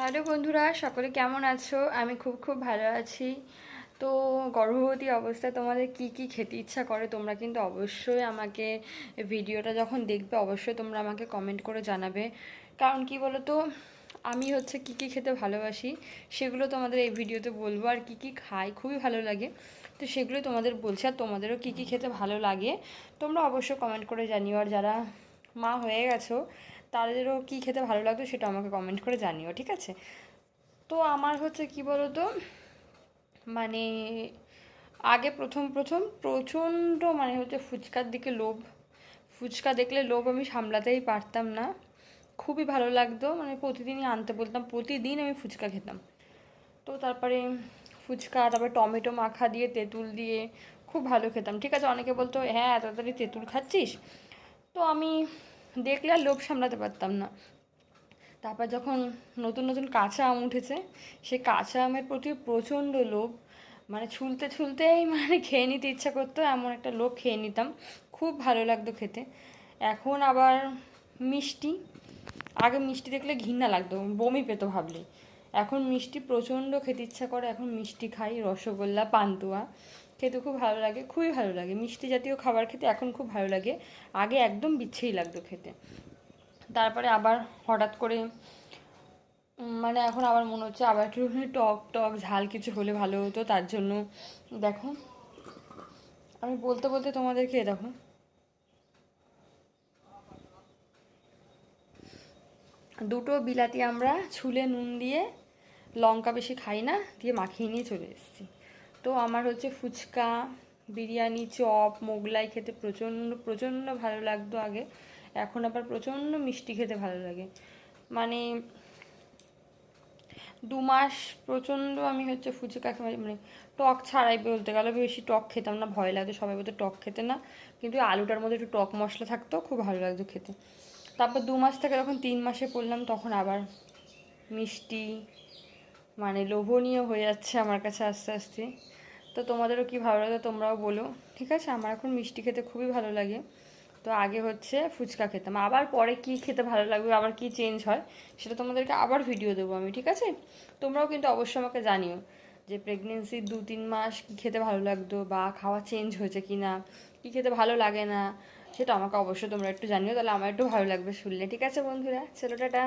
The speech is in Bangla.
হ্যালো বন্ধুরা, সকলে কেমন আছো? আমি খুব ভালো আছি। তো গর্ভবতী অবস্থায় তোমাদের কি কি খেতে ইচ্ছা করে তোমরা কিন্তু অবশ্যই আমাকে ভিডিওটা যখন দেখবে অবশ্যই তোমরা আমাকে কমেন্ট করে জানাবে। কারণ কি বলো তো, আমি হচ্ছে কি কি খেতে ভালোবাসি সেগুলো তোমাদের এই ভিডিওতে বলবো, আর কি কি খাই খুবই ভালো লাগে তো সেগুলো তোমাদের বলছি। আর তোমাদেরও কি কি খেতে ভালো লাগে তোমরা অবশ্যই কমেন্ট করে জানিও। আর যারা মা হয়ে গেছো তাদেরও কী খেতে ভালো লাগতো সেটা আমাকে কমেন্ট করে জানিও, ঠিক আছে? তো আমার হচ্ছে কি বলো তো, মানে আগে প্রথম প্রথম প্রচণ্ড মানে হচ্ছে ফুচকার দিকে লোভ। ফুচকা দেখলে লোভ আমি সামলাতেই পারতাম না। খুবই ভালো লাগতো, মানে প্রতিদিনই আনতে বলতাম, প্রতিদিন আমি ফুচকা খেতাম। তো তারপরে ফুচকা, তারপরে টমেটো মাখা দিয়ে তেঁতুল দিয়ে খুব ভালো খেতাম, ঠিক আছে? অনেকে বলতো হ্যাঁ এত তাড়াতাড়ি তেঁতুল খাচ্ছিস। তো আমি দেখলে আর লোভ সামলাতে পারতাম না। তারপর যখন নতুন নতুন কাঁচা আম উঠেছে, সেই কাঁচা আমের প্রতি প্রচণ্ড লোভ। মানে ছুলতে ছুলতেই মানে খেয়ে নিতে ইচ্ছা করতো, এমন একটা লোভ, খেয়ে নিতাম। খুব ভালো লাগতো খেতে। এখন আবার মিষ্টি, আগে মিষ্টি দেখলে ঘৃণা লাগতো, বমি পেতো ভাবলে। এখন মিষ্টি প্রচণ্ড খেতে ইচ্ছা করে, এখন মিষ্টি খাই, রসগোল্লা, পান্তুয়া খেতে খুব ভালো লাগে, খুবই ভালো লাগে। মিষ্টি জাতীয় খাবার খেতে এখন খুব ভালো লাগে, আগে একদম বিচ্ছিরি লাগতো খেতে। তারপরে আবার হঠাৎ করে মানে এখন আবার মনে হচ্ছে আবার একটু টক টক ঝাল কিছু হলে ভালো হতো, তার জন্য দেখো আমি বলতে বলতে তোমাদেরকে দেখো দুটো বিলাতি আমরা ছুলে নুন দিয়ে, লঙ্কা বেশি খাই না, দিয়ে মাখিয়ে নিয়ে চলে এসেছি। তো আমার হচ্ছে ফুচকা, বিরিয়ানি, চপ, মোগলাই খেতে প্রচণ্ড প্রচণ্ড ভালো লাগতো আগে। এখন আবার প্রচণ্ড মিষ্টি খেতে ভালো লাগে। মানে 2 মাস প্রচণ্ড আমি হচ্ছে ফুচকা মানে টক ছাড়াই বলতে গেলে, বেশি টক খেতাম না, ভয় লাগতো, সবাই বলতো টক খেতে না, কিন্তু আলুটার মধ্যে একটু টক মশলা থাকতো, খুব ভালো লাগতো খেতে। তারপর 2 মাস থেকে যখন 3 মাসে পড়লাম তখন আবার মিষ্টি মানে লোভনীয় হয়ে যাচ্ছে আমার কাছে আস্তে আস্তে। তো তোমাদেরও কি ভালো লাগে তোমরাও বলো, ঠিক আছে? আমার এখন মিষ্টি খেতে খুবই ভালো লাগে। তো আগে হচ্ছে ফুচকা খেতাম, আবার পরে কি খেতে ভালো লাগবে, আবার কি চেঞ্জ হয় সেটা তোমাদেরকে আবার ভিডিও দেবো আমি, ঠিক আছে? তোমরাও কিন্তু অবশ্যই আমাকে জানিও যে প্রেগনেন্সির 2-3 মাস কী খেতে ভালো লাগতো, বা খাওয়া চেঞ্জ হয়েছে কি না, কী খেতে ভালো লাগে না, সেটা আমাকে অবশ্যই তোমরা একটু জানিও, তাহলে আমার একটু ভালো লাগবে শুনলে, ঠিক আছে বন্ধুরা? চলো টাটা।